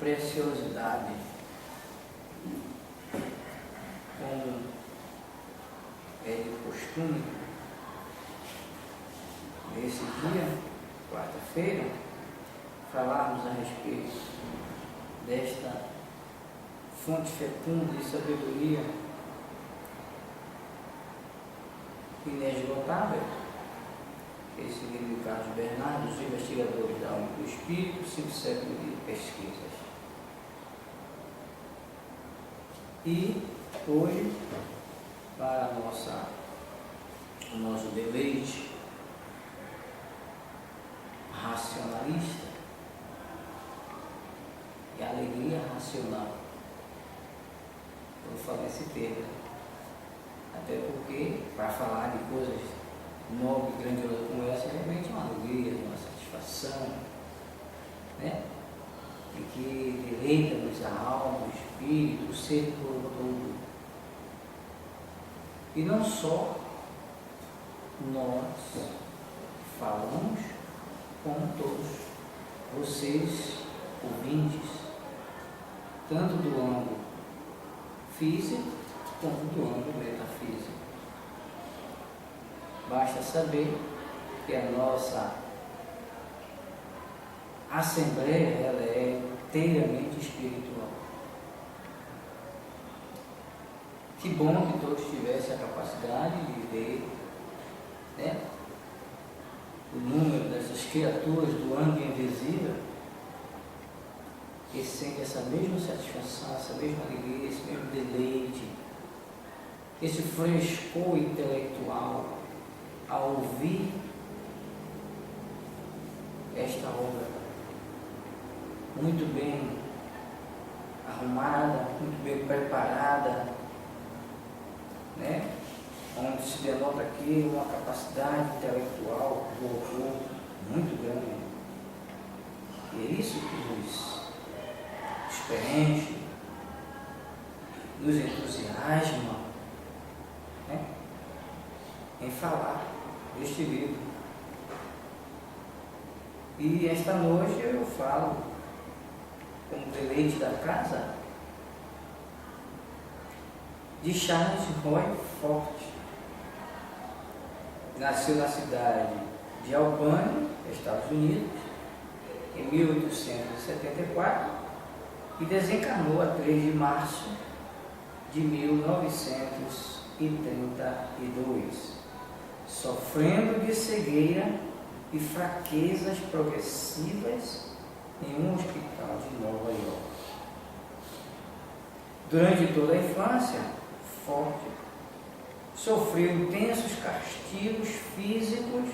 preciosidade, como é de costume, nesse dia, quarta-feira, falarmos a respeito desta fonte fecunda de sabedoria inesgotável. Esse livro de Carlos Bernardo, Os Investigadores da Alma e do Espírito, 5 séculos de pesquisas. E hoje, para o nosso deleite racionalista e alegria racional, vou falar esse termo, até porque para falar de coisas nobres e grandiosas como essa é realmente uma alegria, uma satisfação, né? E que deleita-nos a alma, o espírito, o ser todo. E não só nós falamos, como todos vocês, ouvintes, tanto do âmbito físico como do âmbito metafísico. Basta saber que a nossa assembleia ela é inteiramente espiritual. Que bom que todos tivessem a capacidade de ver, né, o número dessas criaturas do âmbito invisível e sente essa mesma satisfação, essa mesma alegria, esse mesmo deleite, esse frescor intelectual ao ouvir esta obra muito bem arrumada, muito bem preparada, né? Onde se denota aqui uma capacidade intelectual do autor muito grande. E é isso que nos preenche, nos entusiasma, né, em falar deste livro. E esta noite eu falo como deleite da casa de Charles Roy Forte. Nasceu na cidade de Albany, Estados Unidos, em 1874 e desencarnou a 3 de março de 1932, sofrendo de cegueira e fraquezas progressivas em um hospital de Nova York. Durante toda a infância, Forte sofreu intensos castigos físicos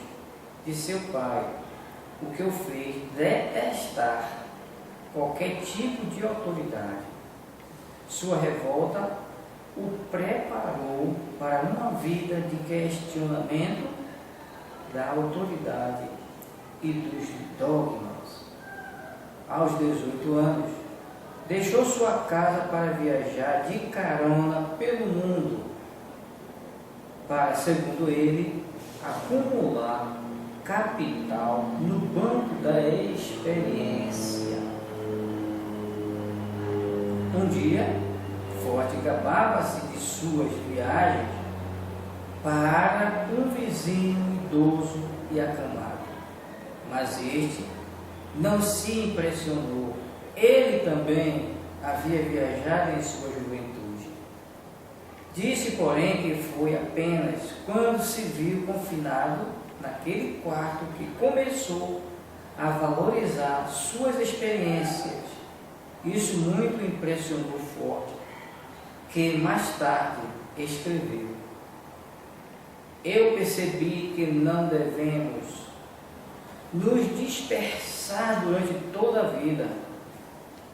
de seu pai, o que o fez detestar qualquer tipo de autoridade. Sua revolta o preparou para uma vida de questionamento da autoridade e dos dogmas. Aos 18 anos, deixou sua casa para viajar de carona pelo mundo, para, segundo ele, acumular capital no banco da experiência. Um dia, Forte gabava-se de suas viagens para um vizinho idoso e acamado, mas este não se impressionou. Ele também havia viajado em sua juventude. Disse, porém, que foi apenas quando se viu confinado naquele quarto que começou a valorizar suas experiências. Isso muito impressionou Forte, que mais tarde escreveu: eu percebi que não devemos nos dispersar durante toda a vida,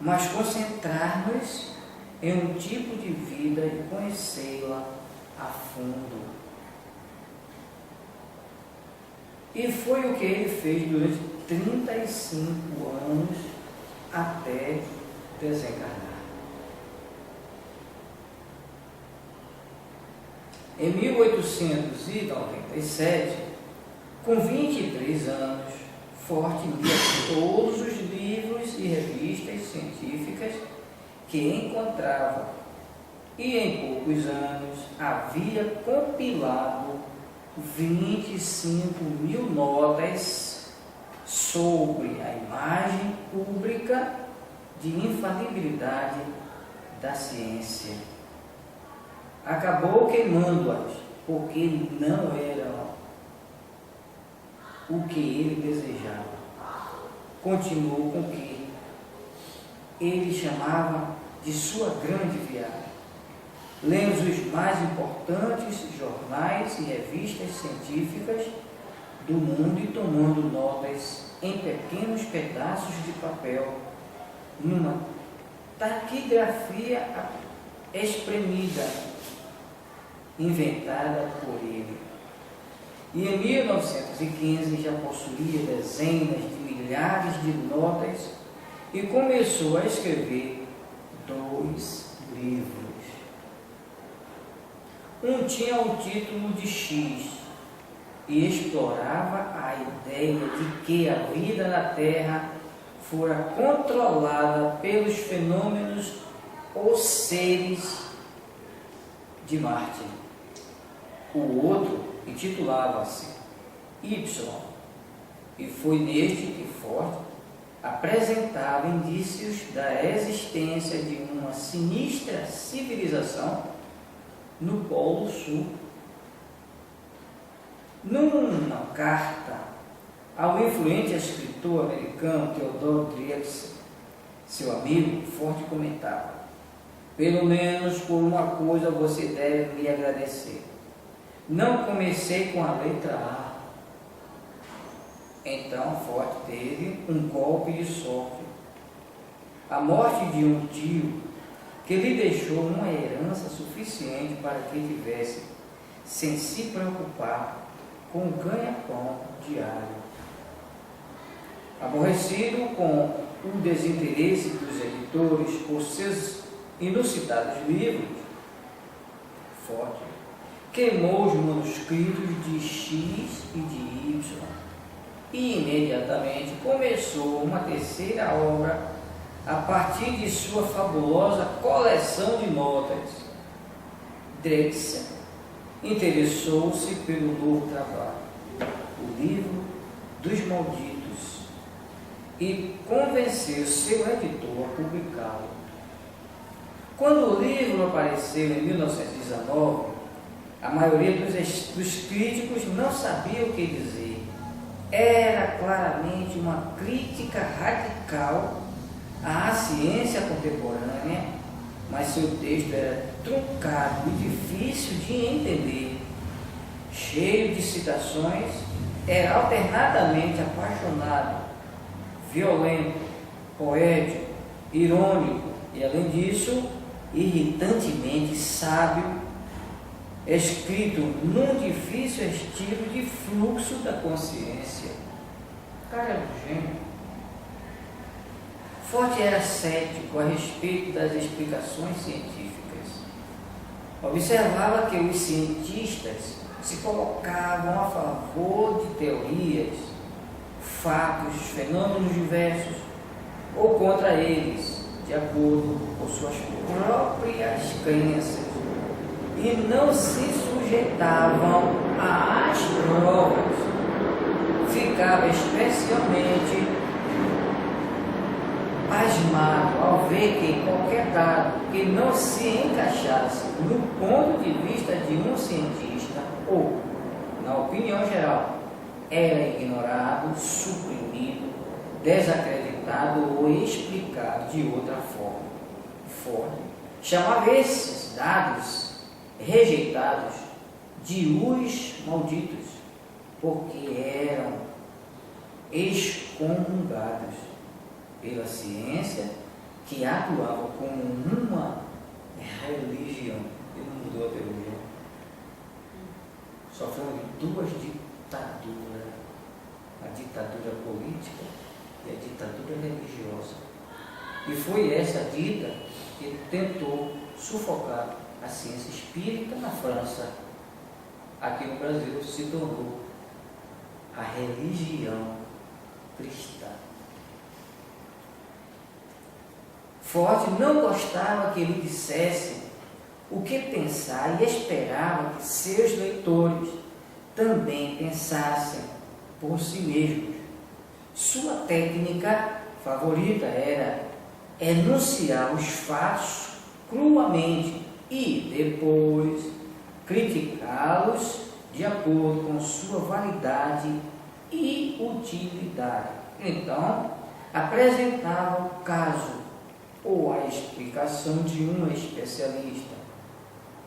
mas concentrar-nos em um tipo de vida e conhecê-la a fundo. E foi o que ele fez durante 35 anos até desencarnar. Em 1897, com 23 anos, Forte lia todos os livros e revistas científicas que encontrava e em poucos anos havia compilado 25.000 notas sobre a imagem pública de infalibilidade da ciência. Acabou queimando-as, porque não eram o que ele desejava. Continuou com o que ele chamava de sua grande viagem. Lemos os mais importantes jornais e revistas científicas do mundo e tomando notas em pequenos pedaços de papel, numa taquigrafia espremida, inventada por ele. E em 1915 já possuía dezenas de milhares de notas e começou a escrever 2 livros. Um tinha o título de X e explorava a ideia de que a vida na Terra fora controlada pelos fenômenos ou seres de Marte. O outro intitulava-se Y, e foi neste que Forte apresentava indícios da existência de uma sinistra civilização no Polo Sul. Numa carta ao influente escritor americano Theodore Drexel, seu amigo, Forte comentava: pelo menos por uma coisa você deve me agradecer. Não comecei com a letra A. Então Forte teve um golpe de sorte. A morte de um tio que lhe deixou uma herança suficiente para que tivesse, sem se preocupar, com o ganha-pão diário. Aborrecido com o desinteresse dos editores por seus inusitados livros, Forte queimou os manuscritos de X e de Y e imediatamente começou uma terceira obra a partir de sua fabulosa coleção de notas. Drexel interessou-se pelo novo trabalho, o livro dos malditos, e convenceu seu editor a publicá-lo. Quando o livro apareceu em 1919, a maioria dos críticos não sabia o que dizer. Era claramente uma crítica radical à ciência contemporânea, mas seu texto era truncado e difícil de entender, cheio de citações, era alternadamente apaixonado, violento, poético, irônico e, além disso, irritantemente sábio, escrito num difícil estilo de fluxo da consciência. Cara, era um gênio. Forte era cético a respeito das explicações científicas. Observava que os cientistas se colocavam a favor de teorias, fatos, fenômenos diversos, ou contra eles, de acordo com suas próprias crenças, e não se sujeitavam às provas. Ficava especialmente pasmado ao ver que qualquer dado que não se encaixasse no ponto de vista de um cientista ou na opinião geral era ignorado, suprimido, desacreditado ou explicado de outra forma. Forte chamava esses dados rejeitados de os malditos, porque eram excomungados pela ciência, que atuava como uma religião. Ele não mudou a teoria. Só foram duas ditaduras: a ditadura política e a ditadura religiosa. E foi essa dita que tentou sufocar a ciência espírita na França. Aqui no Brasil se tornou a religião cristã. Ford não gostava que ele dissesse o que pensar e esperava que seus leitores também pensassem por si mesmos. Sua técnica favorita era enunciar os fatos cruamente e depois criticá-los de acordo com sua validade e utilidade. Então, apresentava o caso ou a explicação de um especialista,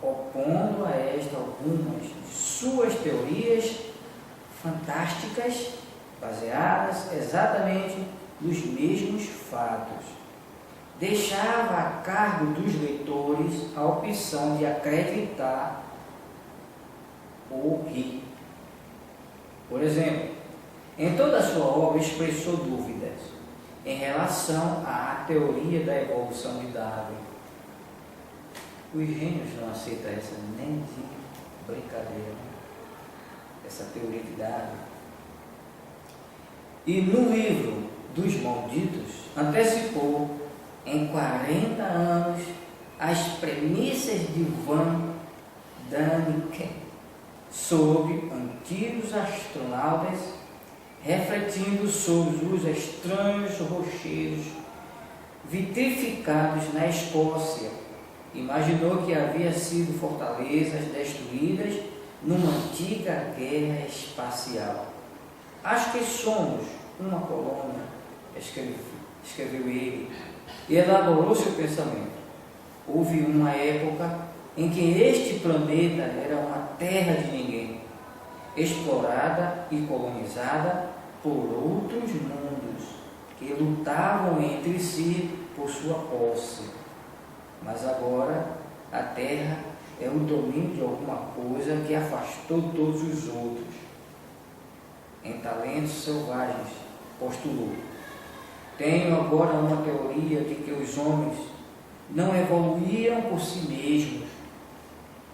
opondo a esta algumas de suas teorias fantásticas, baseadas exatamente nos mesmos fatos. Deixava a cargo dos leitores a opção de acreditar ou rir. Por exemplo, em toda a sua obra expressou dúvidas em relação à teoria da evolução de Darwin. Os gênios não aceitam essa nem de brincadeira, essa teoria de Darwin. E no livro dos Malditos, antecipou em 40 anos as premissas de Van Daniken sobre antigos astronautas, refletindo sobre os estranhos rochedos vitrificados na Escócia. Imaginou que havia sido fortalezas destruídas numa antiga guerra espacial. Acho que somos uma colônia, escreveu ele, e elaborou seu pensamento. Houve uma época em que este planeta era uma terra de ninguém, explorada e colonizada por outros mundos que lutavam entre si por sua posse. Mas agora a terra é o domínio de alguma coisa que afastou todos os outros. Em talentos selvagens, postulou: tenho agora uma teoria de que os homens não evoluíram por si mesmos,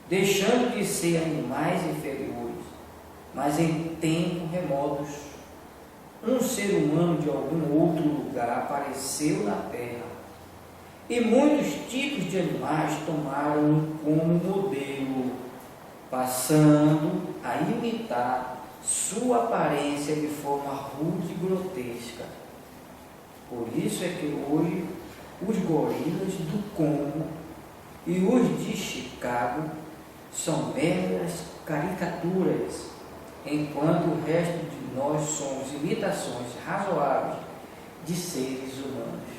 deixando de ser animais inferiores, mas em tempos remotos, um ser humano de algum outro lugar apareceu na Terra, e muitos tipos de animais tomaram como modelo, passando a imitar sua aparência de forma rude e grotesca. Por isso é que hoje os gorilas do Congo e os de Chicago são meras caricaturas, enquanto o resto de nós somos imitações razoáveis de seres humanos.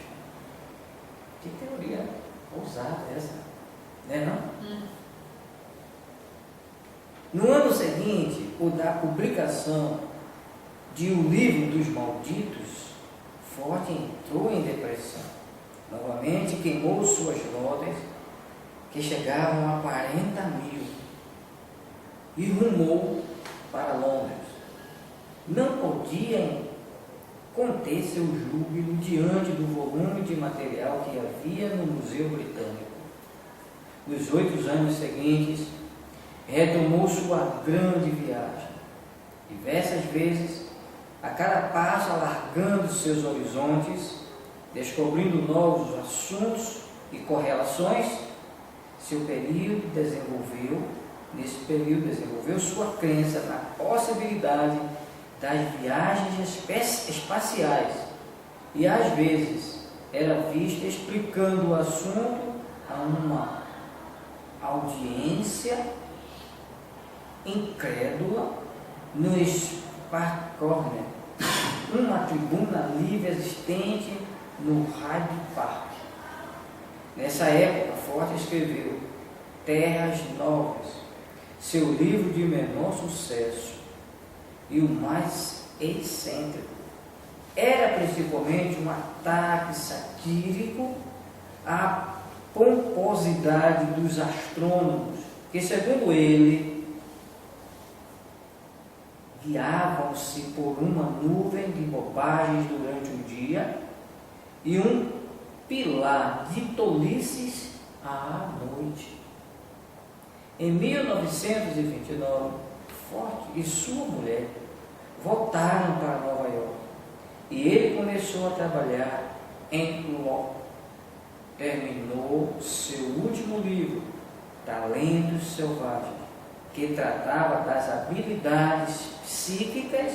Que teoria ousada essa, né não? No ano seguinte, o da publicação de O Livro dos Malditos, Ford entrou em depressão. Novamente queimou suas notas, que chegavam a 40.000, e rumou para Londres. Não podia conter seu júbilo diante do volume de material que havia no Museu Britânico. Nos 8 anos seguintes, retomou sua grande viagem. Diversas vezes, a cada passo alargando seus horizontes, descobrindo novos assuntos e correlações, nesse período desenvolveu sua crença na possibilidade das viagens espaciais e às vezes era vista explicando o assunto a uma audiência incrédula no Sparkorner, uma tribuna livre existente no Hyde Park. Nessa época, Ford escreveu Terras Novas, seu livro de menor sucesso e o mais excêntrico. Era principalmente um ataque satírico à pomposidade dos astrônomos, que, segundo ele, guiavam-se por uma nuvem de bobagens durante o dia e um pilar de tolices à noite. Em 1929, Ford e sua mulher voltaram para Nova York, e ele começou a trabalhar em Ló. Terminou seu último livro, Talentos Selvagens, que tratava das habilidades psíquicas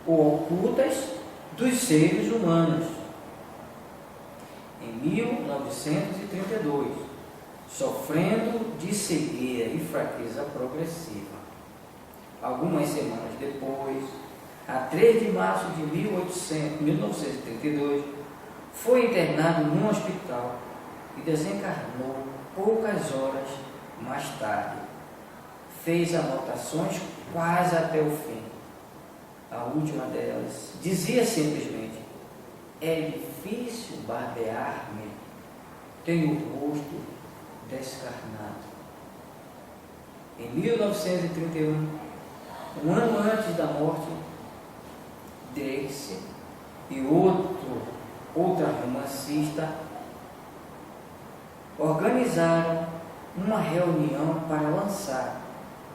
ou ocultas dos seres humanos. Em 1932, sofrendo de cegueira e fraqueza progressiva. Algumas semanas depois, a 3 de março de 1932, foi internado num hospital e desencarnou poucas horas mais tarde. Fez anotações quase até o fim. A última delas dizia simplesmente: é difícil barbear-me, tenho o rosto descarnado. Em 1931, um ano antes da morte, Dreyse e outra romancista organizaram uma reunião para lançar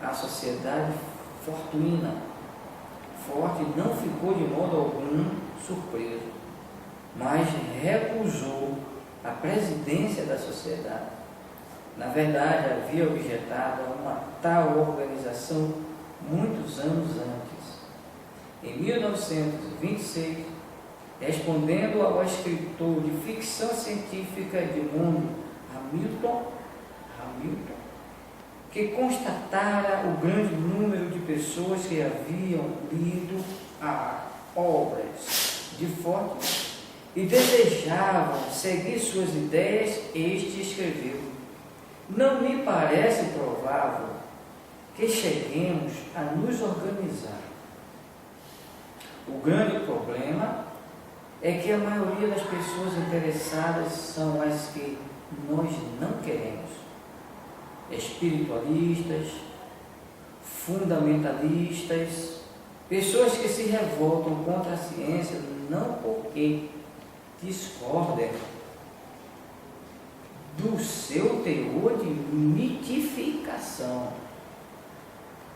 a Sociedade Fortuina. Forte não ficou de modo algum surpreso, mas recusou a presidência da sociedade. Na verdade, havia objetado a uma tal organização muitos anos antes. Em 1926, respondendo ao escritor de ficção científica Edmund Hamilton, que constatara o grande número de pessoas que haviam lido as obras de Forte e desejavam seguir suas ideias, este escreveu: não me parece provável que cheguemos a nos organizar. O grande problema é que a maioria das pessoas interessadas são as que nós não queremos. Espiritualistas, fundamentalistas, pessoas que se revoltam contra a ciência não porque discordem do seu teor de mitificação,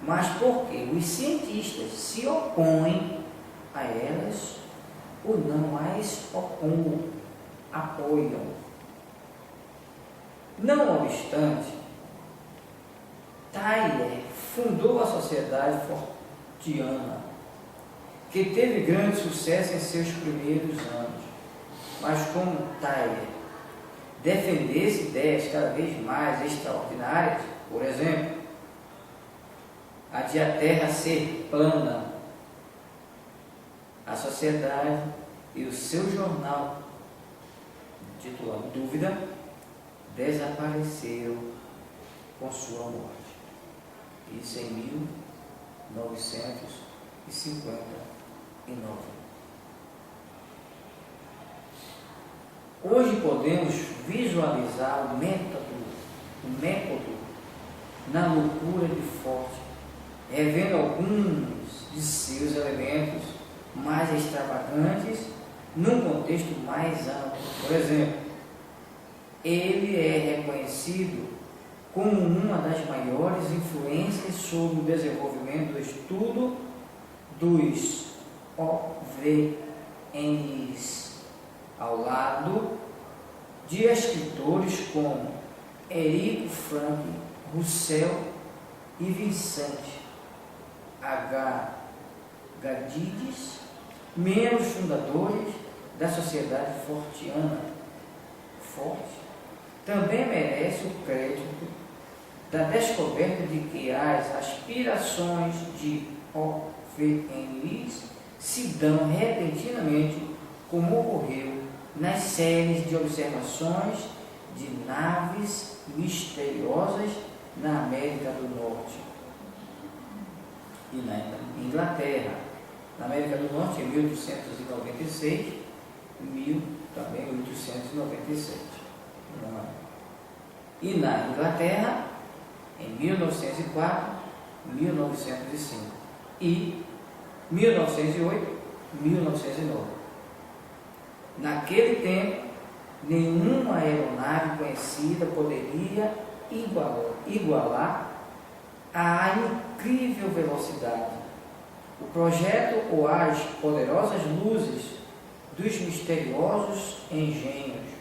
mas porque os cientistas se opõem a elas ou não as apoiam. Não obstante, Tyler fundou a Sociedade Fortiana, que teve grande sucesso em seus primeiros anos. Mas como Tyler defendesse ideias cada vez mais extraordinárias, por exemplo, a de a Terra ser plana, a sociedade e o seu jornal, titulado Dúvida, desapareceram com sua morte. Isso em 1959. Hoje podemos visualizar o método na loucura de Forte, revendo alguns de seus elementos mais extravagantes num contexto mais amplo. Por exemplo, ele é reconhecido como uma das maiores influências sobre o desenvolvimento do estudo dos OVNIs, ao lado de escritores como Érico Frank, Russell e Vincent H. Gadides, membros fundadores da Sociedade Fortiana. Forte também merece o crédito da descoberta de que as aspirações de OVNIs se dão repentinamente, como ocorreu nas séries de observações de naves misteriosas na América do Norte e na Inglaterra. Na América do Norte, em 1896, também 1897. E na Inglaterra, em 1904, 1905 e 1908, 1909. Naquele tempo, nenhuma aeronave conhecida poderia igualar a incrível velocidade. O projeto ou as poderosas luzes dos misteriosos engenhos.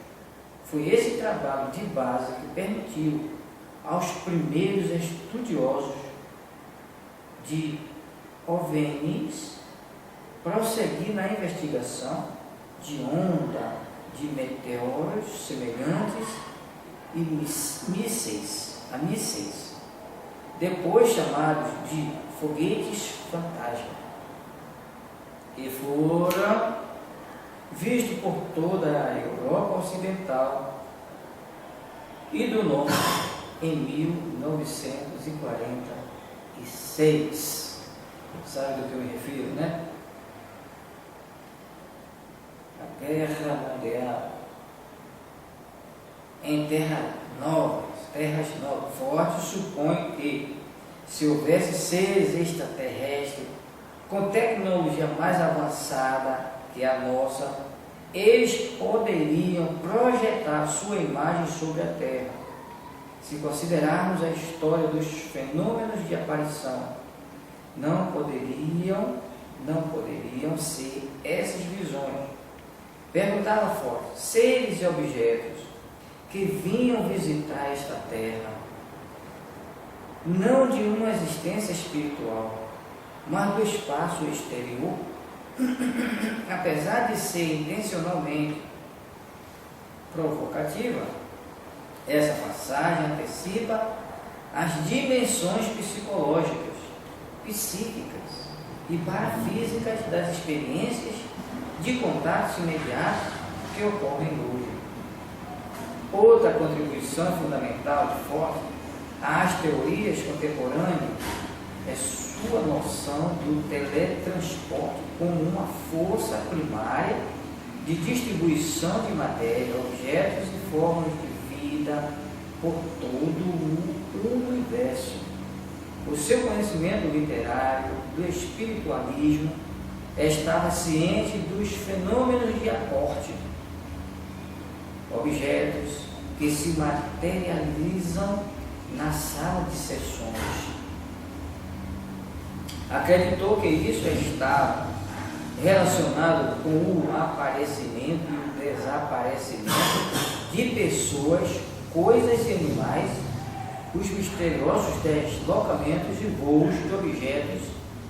Foi esse trabalho de base que permitiu aos primeiros estudiosos de OVNIs prosseguir na investigação de onda de meteoros semelhantes e mísseis, depois chamados de foguetes fantasma, e foram vistos por toda a Europa Ocidental e do Norte em 1946. Sabe do que eu me refiro, né? A Guerra Mundial. Em terras novas, Forte supõe que, se houvesse seres extraterrestres com tecnologia mais avançada que a nossa, eles poderiam projetar sua imagem sobre a Terra. Se considerarmos a história dos fenômenos de aparição, não poderiam ser essas visões. Perguntava Forte: seres e objetos que vinham visitar esta terra, não de uma existência espiritual, mas do espaço exterior, apesar de ser intencionalmente provocativa, essa passagem antecipa as dimensões psicológicas, psíquicas e parafísicas das experiências de contatos imediatos que ocorrem hoje. Outra contribuição fundamental de Forte às teorias contemporâneas é sua noção do teletransporte como uma força primária de distribuição de matéria, objetos e formas de vida por todo o universo. O seu conhecimento literário, do espiritualismo, estava ciente dos fenômenos de aporte, objetos que se materializam na sala de sessões. Acreditou que isso estava relacionado com o aparecimento e o desaparecimento de pessoas, coisas e animais, os misteriosos deslocamentos e voos de objetos,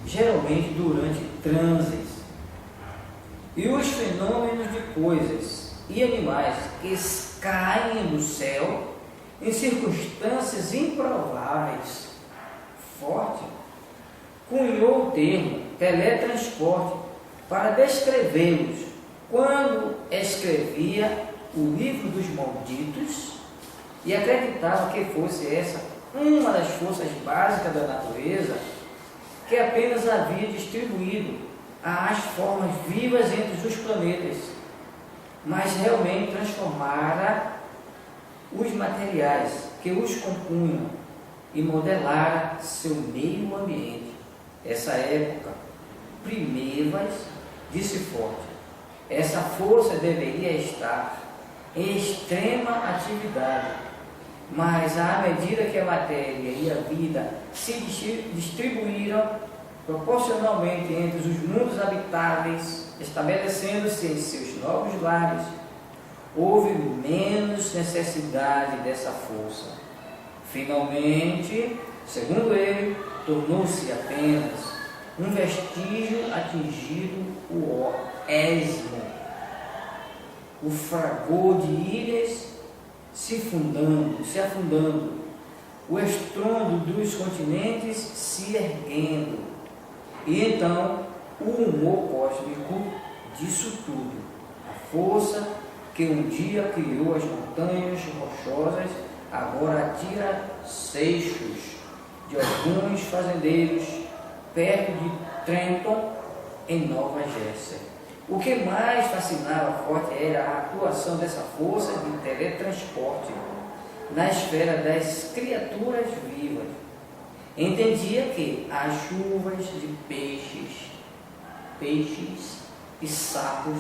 geralmente durante trânsitos, e os fenômenos de coisas e animais que caem do céu em circunstâncias improváveis. Forte cunhou o termo teletransporte para descrevê-los quando escrevia o Livro dos Malditos, e acreditava que fosse essa uma das forças básicas da natureza que apenas havia distribuído as formas vivas entre os planetas, mas realmente transformara os materiais que os compunham e modelara seu meio ambiente. Essa época, primeiras, disse Forte, essa força deveria estar em extrema atividade, mas à medida que a matéria e a vida se distribuíram proporcionalmente entre os mundos habitáveis, estabelecendo-se em seus novos lares, houve menos necessidade dessa força. Finalmente, segundo ele, tornou-se apenas um vestígio atingido o esmo, o fragor de ilhas se afundando, o estrondo dos continentes se erguendo, e então o humor cósmico disso tudo, a força que um dia criou as montanhas rochosas, agora atira seixos de alguns fazendeiros perto de Trenton, em Nova Jersey. O que mais fascinava Forte era a atuação dessa força de teletransporte na esfera das criaturas vivas. Entendia que as chuvas de peixes e sapos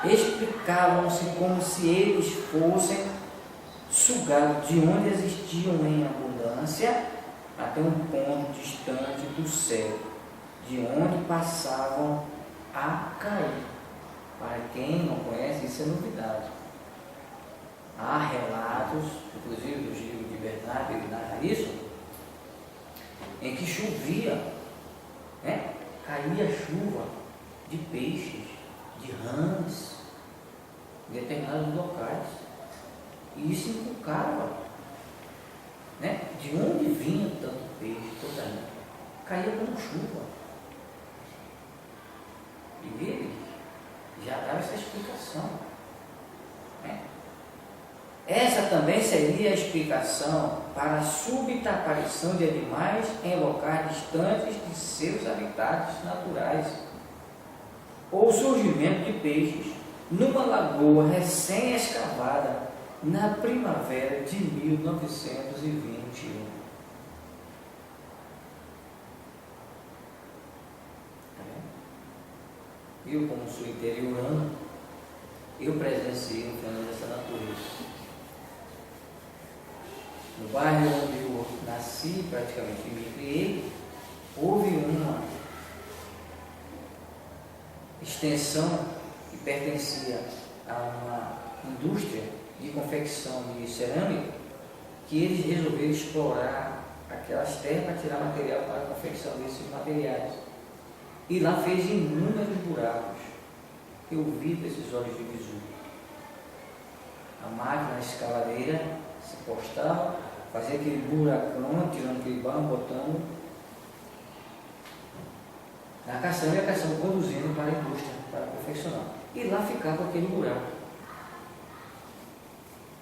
explicavam-se como se eles fossem sugados de onde existiam em abundância até um ponto distante do céu, de onde passavam a cair, para quem não conhece, isso é novidade. Há relatos, inclusive do livro de Bernardo, ele narra isso, em que chovia, né? Caía chuva de peixes, de rãs, em determinados locais. E isso inculcava, né? De onde vinha tanto peixe, toda rã. Caía como chuva. E ele já dava essa explicação, né? Essa também seria a explicação para a súbita aparição de animais em locais distantes de seus habitats naturais, ou o surgimento de peixes numa lagoa recém-escavada na primavera de 1921. Eu, como sou interiorano, eu presenciei um fenômeno dessa natureza. No bairro onde eu nasci, praticamente me criei, houve uma extensão que pertencia a uma indústria de confecção de cerâmica, que eles resolveram explorar aquelas terras para tirar material para a confecção desses materiais. E lá fez inúmeros buracos. Eu vi com esses olhos de bizu. A máquina escavadeira se postava, fazia aquele buracão, tirando aquele barro, botando na caçamba, e a caçamba conduzindo para a indústria, para confeccionar. E lá ficava aquele buraco.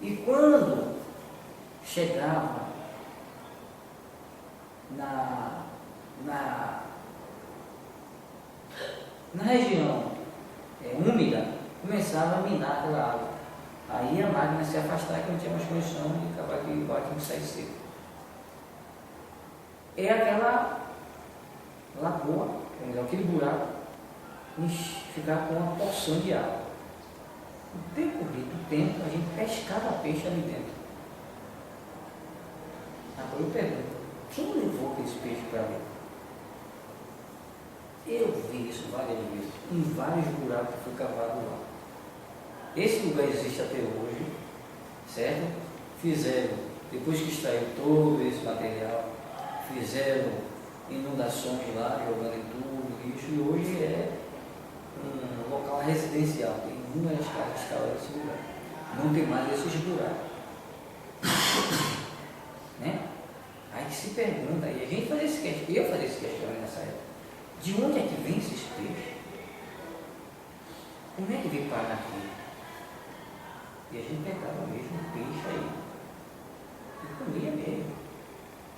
E quando chegava na região úmida, começava a minar aquela água. Aí a máquina se afastava, que não tinha mais condição de acabar aquele barco e sair seco. É aquela lagoa, aquele buraco, ficar com uma porção de água. No decorrer do tempo, a gente pescava peixe ali dentro. Agora eu pergunto, quem levou aqueles peixes para ali? Eu vi isso várias vezes, em vários buracos que fui cavado lá. Esse lugar existe até hoje, certo? Fizeram, depois que extraiu todo esse material, fizeram inundações lá, jogando em tudo, lixo, e hoje é um local residencial, tem inúmeras casas instaladas nesse lugar. Não tem mais esses buracos. Né? Aí se pergunta, e a gente fazia esse questionamento, eu fazia esse questionamento nessa época, de onde é que vem esses peixes? Como é que vem parar aqui? E a gente pegava mesmo o peixe aí. E comia mesmo.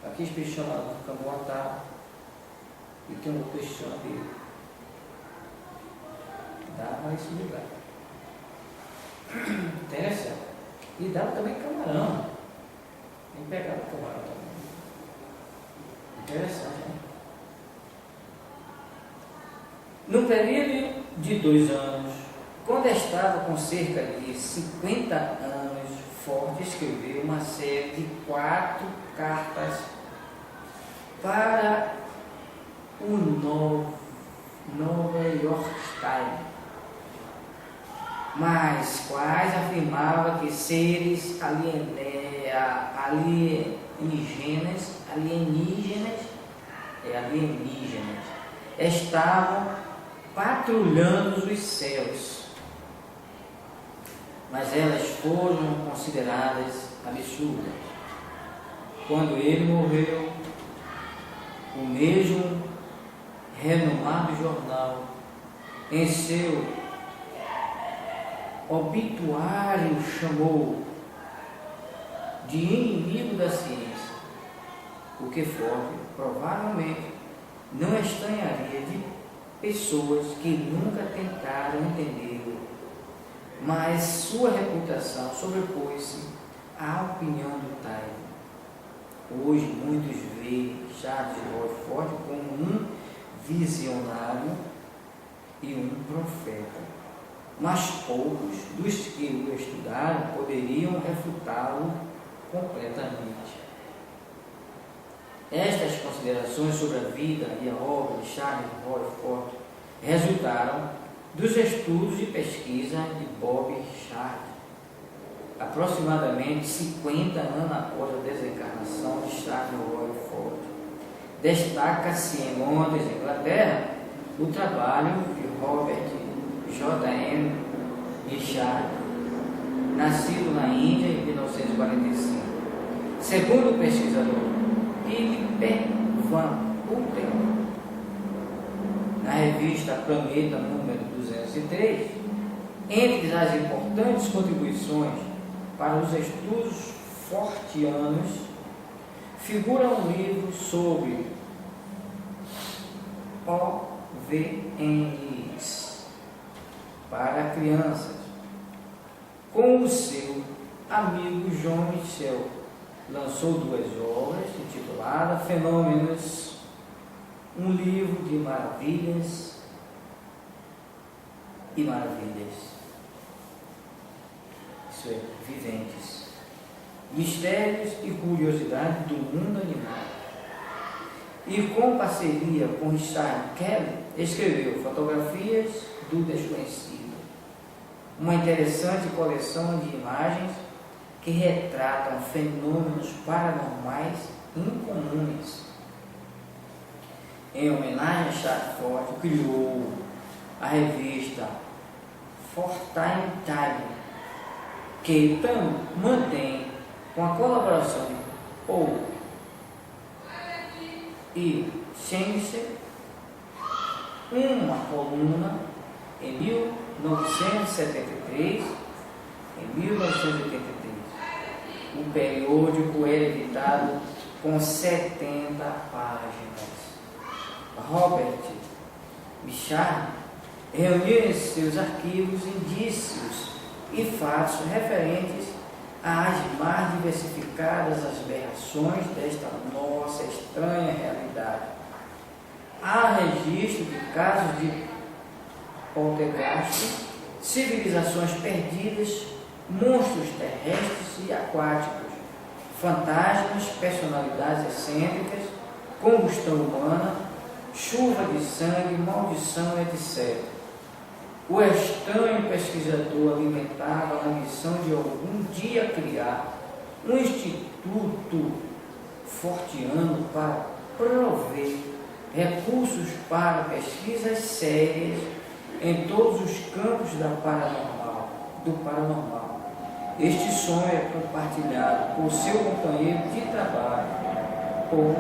Aqueles peixes chamados camboatá. E tem um outro peixe chamado dele. Dava esse lugar. Interessante. E dava também camarão. E pegava camarão também. Interessante, né? No período de 2 anos, quando estava com cerca de 50 anos, Ford escreveu uma série de 4 cartas para o Nova York Times, mas quais afirmava que seres alienígenas estavam patrulhando os céus, mas elas foram consideradas absurdas. Quando ele morreu, o mesmo renomado jornal, em seu obituário, chamou de inimigo da ciência, o que Ford provavelmente não estranharia de pessoas que nunca tentaram entendê-lo, mas sua reputação sobrepôs-se à opinião do Time. Hoje muitos veem Charles Ford como um visionário e um profeta, mas poucos dos que o estudaram poderiam refutá-lo completamente. Estas considerações sobre a vida e a obra de Charles Ford resultaram dos estudos e pesquisa de Bob Shard, aproximadamente 50 anos após a desencarnação de Charles Roy Ford. Destaca-se em Londres, Inglaterra, o trabalho de Robert J.M. Richard, nascido na Índia em 1945. Segundo o pesquisador Philip Van Putten, na revista Planeta número 203, entre as importantes contribuições para os estudos fortianos, figura um livro sobre OVNIs para crianças, com o seu amigo João Michel. Lançou 2 obras intituladas Fenômenos, um livro de maravilhas e maravilhas, isso é, viventes, mistérios e curiosidades do mundo animal. E com parceria com Richard Kelly, escreveu Fotografias do Desconhecido, uma interessante coleção de imagens que retratam fenômenos paranormais incomuns. Em homenagem a Charles Ford, criou a revista Fortean Time, que mantém, com a colaboração de Paul e Science, uma coluna em 1973 e 1983. O periódico é editado com 70 páginas. Robert Bichard reuniu em seus arquivos indícios e fatos referentes às mais diversificadas aberrações desta nossa estranha realidade. Há registro de casos de poltergeist, civilizações perdidas, monstros terrestres e aquáticos, fantasmas, personalidades excêntricas, combustão humana, chuva de sangue, maldição, etc. O estranho pesquisador alimentava a missão de algum dia criar um instituto fortiano para prover recursos para pesquisas sérias em todos os campos do paranormal. Este sonho é compartilhado por seu companheiro de trabalho, Paul